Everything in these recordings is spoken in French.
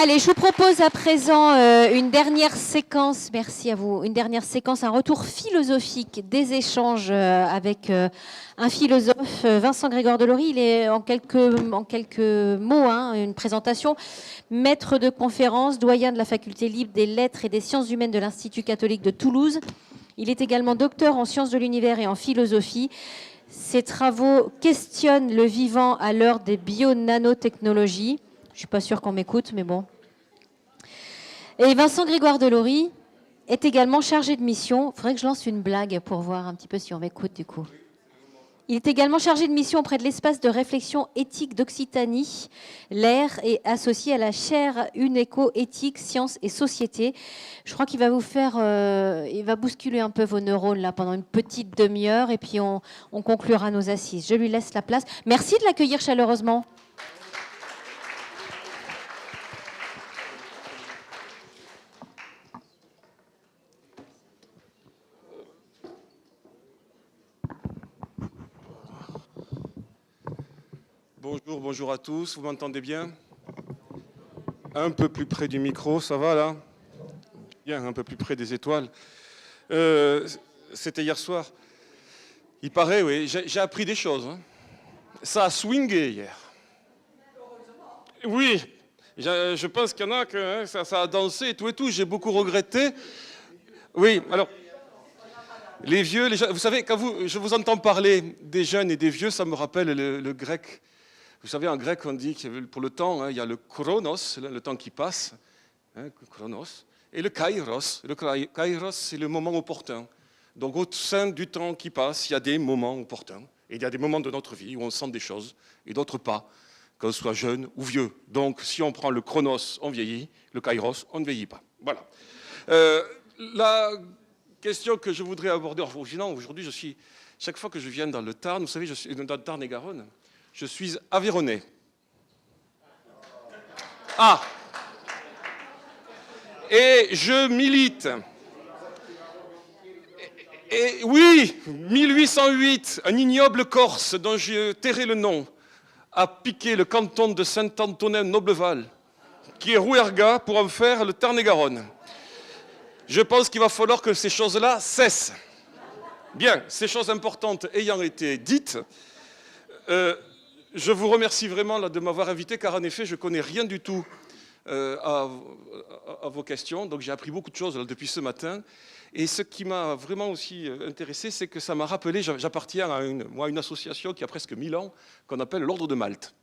Allez, je vous propose à présent une dernière séquence, merci à vous, une dernière séquence, un retour philosophique des échanges avec un philosophe, Vincent Grégoire Delory. Il est en quelques mots, une présentation, maître de conférence, doyen de la faculté libre des lettres et des sciences humaines de l'Institut catholique de Toulouse. Il est également docteur en sciences de l'univers et en philosophie. Ses travaux questionnent le vivant à l'heure des bio-nanotechnologies. Je ne suis pas sûre qu'on m'écoute, mais bon. Et Vincent Grégoire Delory est également chargé de mission. Il faudrait que je lance une blague pour voir un petit peu si on m'écoute du coup. Il est également chargé de mission auprès de l'espace de réflexion éthique d'Occitanie, l'AIR, et associé à la chaire UNECO éthique, sciences et société. Je crois qu'il va vous faire, il va bousculer un peu vos neurones là pendant une petite demi-heure et puis on conclura nos assises. Je lui laisse la place. Merci de l'accueillir chaleureusement. Bonjour à tous, vous m'entendez bien? Un peu plus près du micro, ça va là? Bien, un peu plus près des étoiles. C'était hier soir. Il paraît, oui, j'ai appris des choses. Hein. Ça a swingé hier. Oui, je pense qu'il y en a que ça a dansé et tout. J'ai beaucoup regretté. Oui, alors, les vieux, vous savez, quand je vous entends parler des jeunes et des vieux, ça me rappelle le grec. Vous savez, en grec, on dit que pour le temps, il y a le chronos, le temps qui passe, chronos, et le kairos. Le kairos, c'est le moment opportun. Donc, au sein du temps qui passe, il y a des moments opportuns. Et il y a des moments de notre vie où on sent des choses, et d'autres pas, qu'on soit jeune ou vieux. Donc, si on prend le chronos, on vieillit, le kairos, on ne vieillit pas. Voilà. La question que je voudrais aborder, aujourd'hui, chaque fois que je viens dans le Tarn, vous savez, je suis dans le Tarn et Garonne, je suis Aveyronnais. Ah! Et je milite. Et oui, 1808, un ignoble Corse dont je tairai le nom, a piqué le canton de Saint-Antonin-Nobleval, qui est Rouergat, pour en faire le Tarn-et-Garonne. Je pense qu'il va falloir que ces choses-là cessent. Bien, ces choses importantes ayant été dites, je vous remercie vraiment là, de m'avoir invité, car en effet, je ne connais rien du tout à vos questions. Donc j'ai appris beaucoup de choses là, depuis ce matin. Et ce qui m'a vraiment aussi intéressé, c'est que ça m'a rappelé, j'appartiens à une association qui a presque 1000 ans, qu'on appelle l'Ordre de Malte.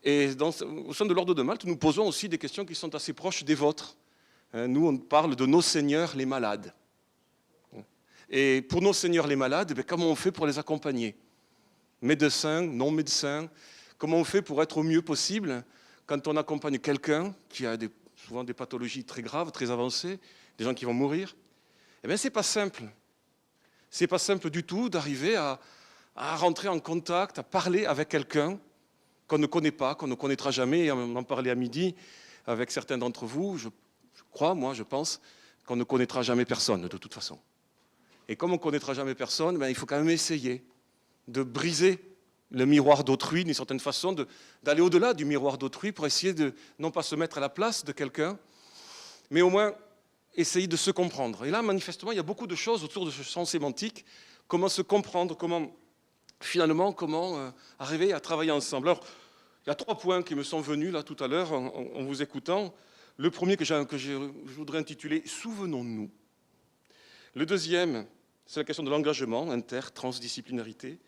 Et au sein de l'Ordre de Malte, nous posons aussi des questions qui sont assez proches des vôtres. Nous, on parle de nos seigneurs les malades. Et pour nos seigneurs les malades, comment on fait pour les accompagner? Médecins, non-médecins, comment on fait pour être au mieux possible quand on accompagne quelqu'un qui a souvent des pathologies très graves, très avancées, des gens qui vont mourir? Eh bien, c'est pas simple. C'est pas simple du tout d'arriver à rentrer en contact, à parler avec quelqu'un qu'on ne connaît pas, qu'on ne connaîtra jamais. Et on en parlait à midi avec certains d'entre vous. Je pense qu'on ne connaîtra jamais personne, de toute façon. Et comme on ne connaîtra jamais personne, il faut quand même essayer de briser le miroir d'autrui, d'une certaine façon, d'aller au-delà du miroir d'autrui pour essayer de, non pas se mettre à la place de quelqu'un, mais au moins essayer de se comprendre. Et là, manifestement, il y a beaucoup de choses autour de ce champ sémantique. Comment se comprendre, comment arriver à travailler ensemble. Alors, il y a 3 points qui me sont venus là tout à l'heure en vous écoutant. Le premier que je voudrais intituler « Souvenons-nous ». Le deuxième, c'est la question de l'engagement transdisciplinarité.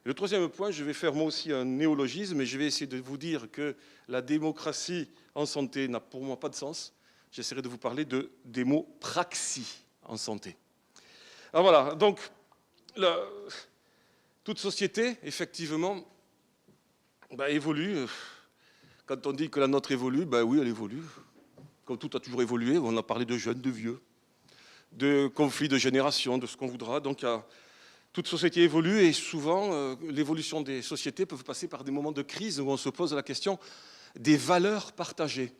Le troisième point, je vais faire moi aussi un néologisme, et je vais essayer de vous dire que la démocratie en santé n'a pour moi pas de sens. J'essaierai de vous parler de démopraxie en santé. Alors voilà, donc, toute société, effectivement, évolue. Quand on dit que la nôtre évolue, oui, elle évolue. Comme tout a toujours évolué, on a parlé de jeunes, de vieux, de conflits de génération, de ce qu'on voudra. Donc, toute société évolue et souvent, l'évolution des sociétés peut passer par des moments de crise où on se pose la question des valeurs partagées.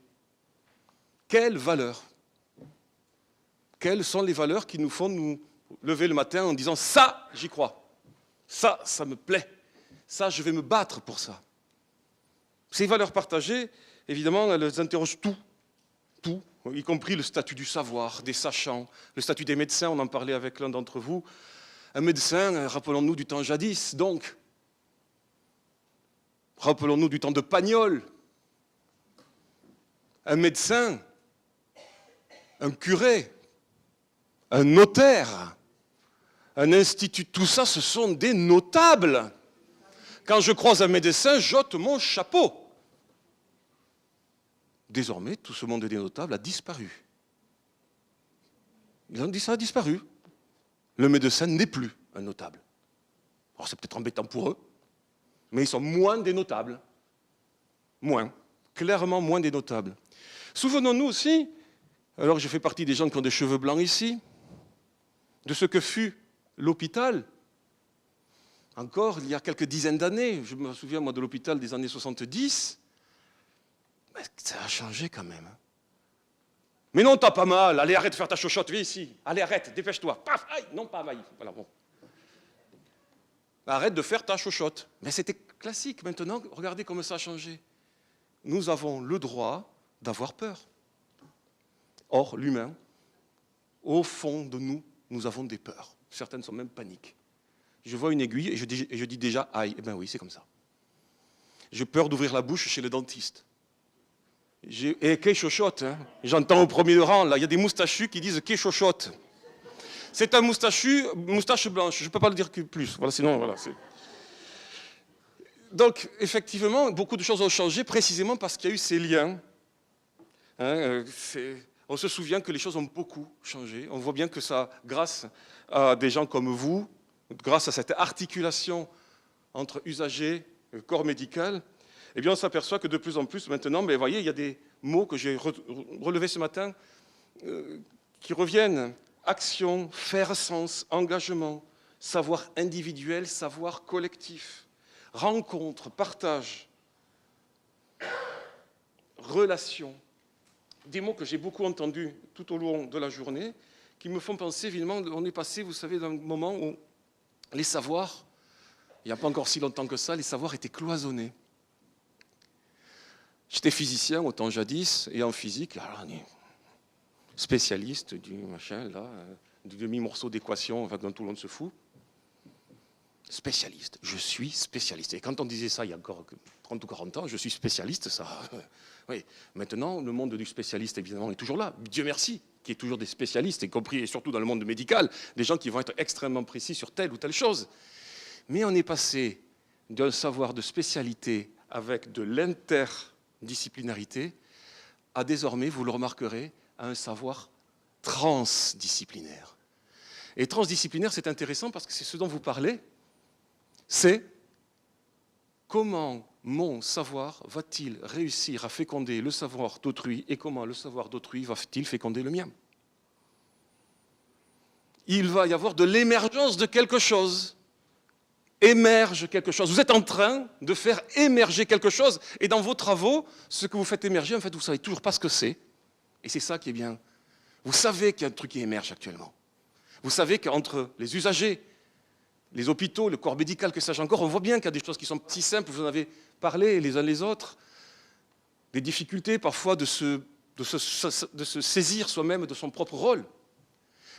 Quelles valeurs? Quelles sont les valeurs qui nous font nous lever le matin en disant « ça, j'y crois, ça me plaît, ça, je vais me battre pour ça ». Ces valeurs partagées, évidemment, elles interrogent tout, y compris le statut du savoir, des sachants, le statut des médecins, on en parlait avec l'un d'entre vous. Un médecin, rappelons-nous du temps jadis, donc. Rappelons-nous du temps de Pagnol. Un médecin, un curé, un notaire, un institut, tout ça, ce sont des notables. Quand je croise un médecin, j'ôte mon chapeau. Désormais, tout ce monde des notables a disparu. Ils ont dit ça a disparu. Le médecin n'est plus un notable. Alors c'est peut-être embêtant pour eux, mais ils sont moins des notables. Moins, clairement moins des notables. Souvenons-nous aussi, alors je fais partie des gens qui ont des cheveux blancs ici, de ce que fut l'hôpital. Encore, il y a quelques dizaines d'années, je me souviens moi de l'hôpital des années 70, mais ça a changé quand même. Mais non, t'as pas mal, allez arrête de faire ta chochotte, viens ici, allez arrête, dépêche-toi, paf, aïe, non pas aïe, voilà bon. Arrête de faire ta chochotte. Mais c'était classique, maintenant, regardez comment ça a changé. Nous avons le droit d'avoir peur. Or, l'humain, au fond de nous, nous avons des peurs. Certaines sont même paniques. Je vois une aiguille et je dis déjà, aïe, eh bien oui, c'est comme ça. J'ai peur d'ouvrir la bouche chez le dentiste. Et qu'est chochotte, hein. J'entends au premier rang, là, il y a des moustachus qui disent qu'est chochotte. C'est un moustache blanche, je ne peux pas le dire plus. Voilà, sinon, voilà. Donc, effectivement, beaucoup de choses ont changé précisément parce qu'il y a eu ces liens. Hein, on se souvient que les choses ont beaucoup changé. On voit bien que ça, grâce à des gens comme vous, grâce à cette articulation entre usagers et corps médical, eh bien, on s'aperçoit que de plus en plus, maintenant, mais vous voyez, il y a des mots que j'ai relevés ce matin qui reviennent. Action, faire sens, engagement, savoir individuel, savoir collectif, rencontre, partage, relation. Des mots que j'ai beaucoup entendus tout au long de la journée, qui me font penser, évidemment, on est passé, vous savez, d'un moment où les savoirs, il n'y a pas encore si longtemps que ça, les savoirs étaient cloisonnés. J'étais physicien au temps jadis, et en physique, alors on est spécialiste du machin, là, du demi-morceau d'équation, enfin, dont tout le monde se fout. Spécialiste, je suis spécialiste. Et quand on disait ça il y a encore 30 ou 40 ans, je suis spécialiste, ça. Oui. Maintenant, le monde du spécialiste, évidemment, est toujours là. Dieu merci, qu'il y ait toujours des spécialistes, y compris et surtout dans le monde médical, des gens qui vont être extrêmement précis sur telle ou telle chose. Mais on est passé d'un savoir de spécialité avec de l'interdisciplinarité à désormais, vous le remarquerez, à un savoir transdisciplinaire. Et transdisciplinaire, c'est intéressant parce que c'est ce dont vous parlez, c'est comment mon savoir va-t-il réussir à féconder le savoir d'autrui et comment le savoir d'autrui va-t-il féconder le mien. Il va y avoir de l'émergence de quelque chose. Émerge quelque chose. Vous êtes en train de faire émerger quelque chose et dans vos travaux, ce que vous faites émerger, en fait, vous ne savez toujours pas ce que c'est. Et c'est ça qui est bien. Vous savez qu'il y a un truc qui émerge actuellement. Vous savez qu'entre les usagers, les hôpitaux, le corps médical, que sais-je encore, on voit bien qu'il y a des choses qui sont si simples, vous en avez parlé les uns les autres, des difficultés parfois de se saisir soi-même de son propre rôle.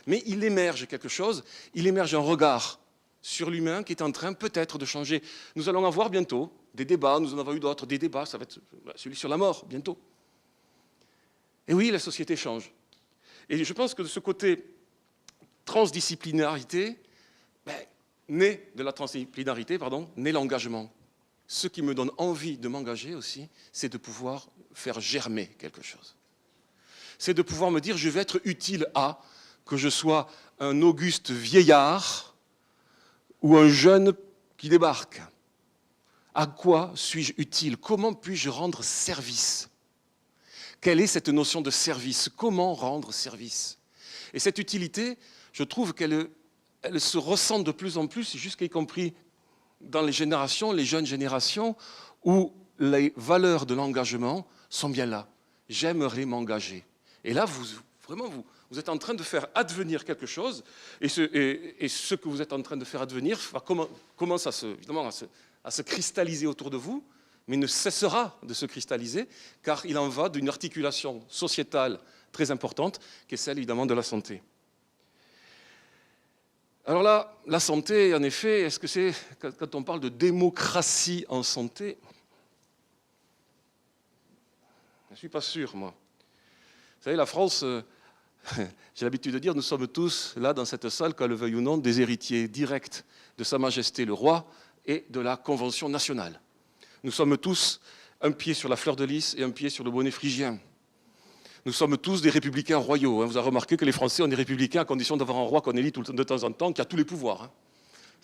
Mais il émerge quelque chose, il émerge un regard sur l'humain qui est en train peut-être de changer. Nous allons avoir bientôt des débats, nous en avons eu d'autres, des débats, ça va être celui sur la mort, bientôt. Et oui, la société change. Et je pense que de ce côté transdisciplinarité, naît l'engagement. Ce qui me donne envie de m'engager aussi, c'est de pouvoir faire germer quelque chose. C'est de pouvoir me dire, je vais être utile à, que je sois un auguste vieillard ou un jeune qui débarque. À quoi suis-je utile? Comment puis-je rendre service? Quelle est cette notion de service? Comment rendre service? Et cette utilité, je trouve qu'elle se ressent de plus en plus, jusqu'y compris dans les générations, les jeunes générations, où les valeurs de l'engagement sont bien là. J'aimerais m'engager. Et là, vous êtes en train de faire advenir quelque chose, et ce que vous êtes en train de faire advenir commence à se cristalliser autour de vous, mais ne cessera de se cristalliser, car il en va d'une articulation sociétale très importante, qui est celle évidemment de la santé. Alors là, la santé, en effet, est-ce que c'est, quand on parle de démocratie en santé, je ne suis pas sûr, moi. Vous savez, la France, j'ai l'habitude de dire, nous sommes tous, là, dans cette salle, qu'on le veuille ou non, des héritiers directs de Sa Majesté le Roi et de la Convention nationale. Nous sommes tous un pied sur la fleur de lys et un pied sur le bonnet phrygien. Nous sommes tous des républicains royaux. Vous avez remarqué que les Français, on est républicains à condition d'avoir un roi qu'on élit de temps en temps, qui a tous les pouvoirs.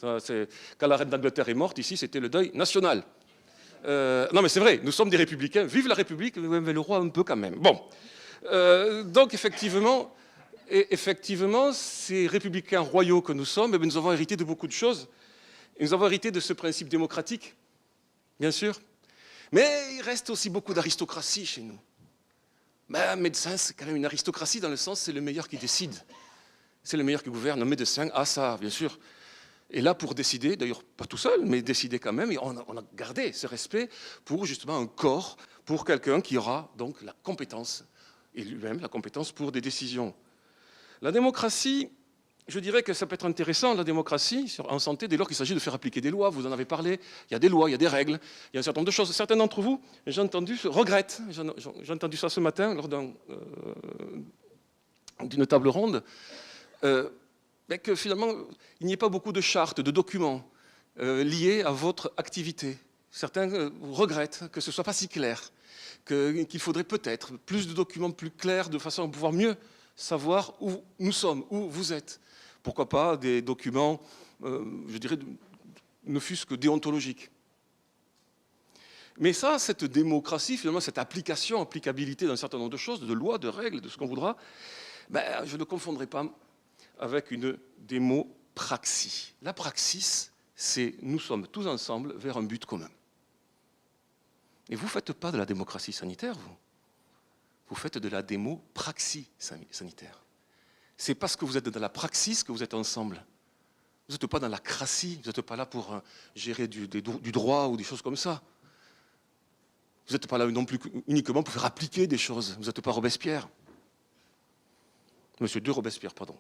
Quand la reine d'Angleterre est morte, ici, c'était le deuil national. Non, mais c'est vrai, nous sommes des républicains. Vive la République, mais le roi un peu quand même. Bon. Donc, effectivement, ces républicains royaux que nous sommes, nous avons hérité de beaucoup de choses. Et nous avons hérité de ce principe démocratique, bien sûr. Mais il reste aussi beaucoup d'aristocratie chez nous. Mais un médecin, c'est quand même une aristocratie dans le sens c'est le meilleur qui décide. C'est le meilleur qui gouverne. Un médecin a ça, bien sûr. Et là, pour décider, d'ailleurs pas tout seul, mais décider quand même, et on a gardé ce respect pour justement un corps, pour quelqu'un qui aura donc la compétence, et lui-même la compétence pour des décisions. La démocratie, je dirais que ça peut être intéressant, la démocratie en santé, dès lors qu'il s'agit de faire appliquer des lois. Vous en avez parlé, il y a des lois, il y a des règles, il y a un certain nombre de choses. Certains d'entre vous, j'ai entendu, regrettent, j'ai entendu ça ce matin lors d'une table ronde, que finalement, il n'y ait pas beaucoup de chartes, de documents liés à votre activité. Certains regrettent que ce ne soit pas si clair, qu'il faudrait peut-être plus de documents plus clairs de façon à pouvoir mieux savoir où nous sommes, où vous êtes. Pourquoi pas des documents, je dirais, ne fût-ce que déontologiques. Mais ça, cette démocratie, finalement, cette applicabilité d'un certain nombre de choses, de lois, de règles, de ce qu'on voudra, je ne confondrai pas avec une démopraxie. La praxis, c'est nous sommes tous ensemble vers un but commun. Et vous ne faites pas de la démocratie sanitaire, vous. Vous faites de la démopraxie sanitaire. C'est parce que vous êtes dans la praxis que vous êtes ensemble. Vous n'êtes pas dans la cratie, vous n'êtes pas là pour gérer du droit ou des choses comme ça. Vous n'êtes pas là non plus uniquement pour faire appliquer des choses. Vous n'êtes pas Robespierre. Monsieur de Robespierre, pardon.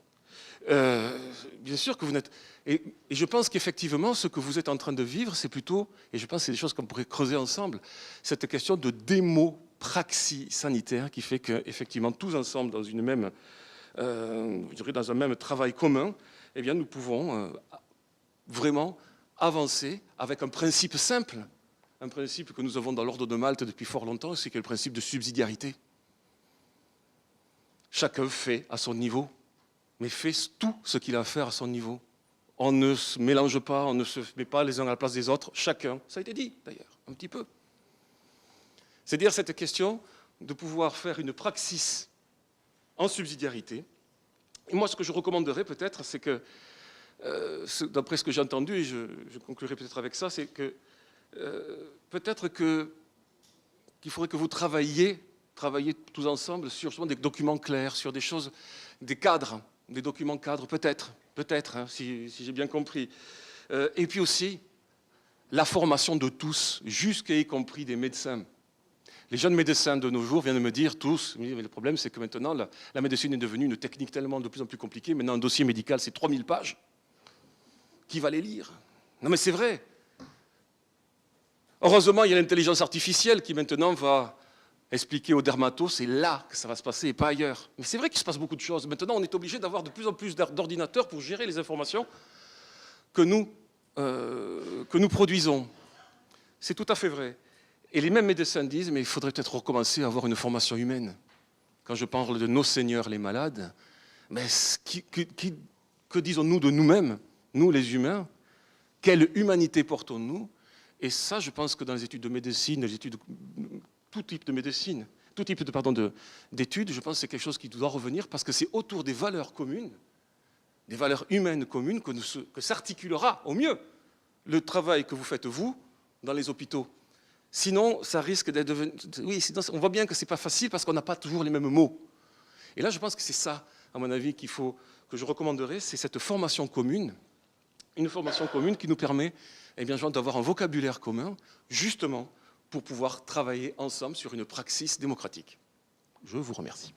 Bien sûr que vous n'êtes... Et je pense qu'effectivement, ce que vous êtes en train de vivre, c'est plutôt, et je pense que c'est des choses qu'on pourrait creuser ensemble, cette question de démopraxie sanitaire qui fait qu'effectivement, tous ensemble, dans une même... je dirais dans un même travail commun, eh bien, nous pouvons vraiment avancer avec un principe simple, un principe que nous avons dans l'ordre de Malte depuis fort longtemps, c'est le principe de subsidiarité. Chacun fait à son niveau, mais fait tout ce qu'il a à faire à son niveau. On ne se mélange pas, on ne se met pas les uns à la place des autres, chacun, ça a été dit d'ailleurs, un petit peu. C'est-à-dire cette question de pouvoir faire une praxis en subsidiarité. Et moi, ce que je recommanderais peut-être, c'est que, d'après ce que j'ai entendu, et je conclurai peut-être avec ça, c'est que peut-être qu'il faudrait que vous travailliez tous ensemble sur justement des documents clairs, sur des choses, des cadres, des documents cadres, peut-être, hein, si j'ai bien compris. Et puis aussi, la formation de tous, jusqu'à y compris des médecins. Les jeunes médecins de nos jours viennent de me dire tous, mais le problème c'est que maintenant la médecine est devenue une technique tellement de plus en plus compliquée, maintenant un dossier médical c'est 3000 pages. Qui va les lire? Non mais c'est vrai. Heureusement il y a l'intelligence artificielle qui maintenant va expliquer aux dermatos, c'est là que ça va se passer et pas ailleurs. Mais c'est vrai qu'il se passe beaucoup de choses. Maintenant on est obligé d'avoir de plus en plus d'ordinateurs pour gérer les informations que nous produisons. C'est tout à fait vrai. Et les mêmes médecins disent, mais il faudrait peut-être recommencer à avoir une formation humaine. Quand je parle de nos seigneurs les malades, mais que disons-nous de nous-mêmes, nous les humains? Quelle humanité portons-nous? Et ça, je pense que dans les études de médecine, tout type de médecine, tout type d'études, je pense que c'est quelque chose qui doit revenir parce que c'est autour des valeurs communes, des valeurs humaines communes que s'articulera au mieux le travail que vous faites, vous, dans les hôpitaux. Sinon, ça risque d'être devenu... Oui, on voit bien que ce n'est pas facile parce qu'on n'a pas toujours les mêmes mots. Et là, je pense que c'est ça, à mon avis, que je recommanderais, c'est cette formation commune, une formation commune qui nous permet d'avoir un vocabulaire commun, justement, pour pouvoir travailler ensemble sur une praxis démocratique. Je vous remercie.